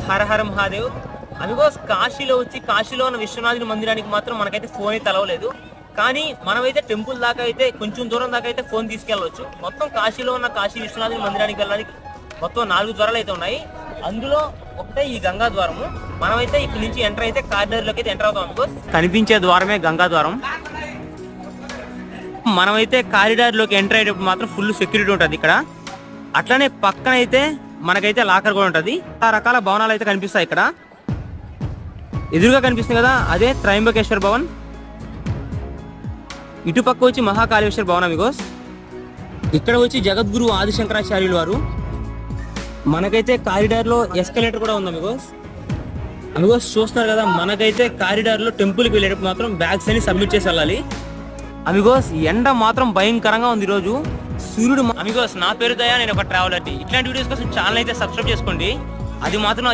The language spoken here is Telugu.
హర హర మహాదేవ్. అమిగోస్ కాశీలో వచ్చి కాశీలో ఉన్న విశ్వనాథుని మందిరానికి మాత్రం మనకైతే ఫోన్ అయితే తలవలేదు. కానీ మనమైతే టెంపుల్ దాకా అయితే కొంచెం దూరం దాకా అయితే ఫోన్ తీసుకెళ్ళవచ్చు. మొత్తం కాశీలో ఉన్న కాశీ విశ్వనాథుని మందిరానికి వెళ్ళడానికి మొత్తం 4 ద్వారాలు అయితే ఉన్నాయి. అందులో ఒకటే ఈ గంగా ద్వారము. మనమైతే ఇక్కడ నుంచి ఎంటర్ అయితే కారిడార్లోకి అయితే ఎంటర్ అవుతాం. అమిగోస్ కనిపించే ద్వారమే గంగా ద్వారం. మనమైతే కారిడార్లోకి ఎంటర్ అయ్యేటప్పుడు మాత్రం ఫుల్ సెక్యూరిటీ ఉంటుంది ఇక్కడ. అట్లనే పక్కన అయితే మనకైతే లాకర్ కూడా ఉంటుంది. ఆ రకాల భవనాలు అయితే కనిపిస్తాయి ఇక్కడ. ఎదురుగా కనిపిస్తుంది కదా, అదే త్రయంబకేశ్వర భవన్. ఇటుపక్క వచ్చి మహాకాళేశ్వర భవన్ అమిగోస్. ఇక్కడ వచ్చి జగద్గురు ఆదిశంకరాచార్యులు వారు. మనకైతే కారిడార్లో ఎస్కలేటర్ కూడా ఉంది అమిగోస్. అమిగోస్ చూస్తున్నారు కదా, మనకైతే కారిడార్లో టెంపుల్కి వెళ్ళేటప్పుడు మాత్రం బ్యాగ్స్ అని సబ్మిట్ చేసి వెళ్ళాలి. అమిగోస్ ఎండ మాత్రం భయంకరంగా ఉంది ఈరోజు. సూర్యుడు అమిగోస్ నా పేరు దయా, నేను ఒక ట్రావెలర్. ఇట్లాంటి వీడియోస్ కోసం ఛానల్ అయితే సబ్స్క్రైబ్ చేసుకోండి. అది మాత్రం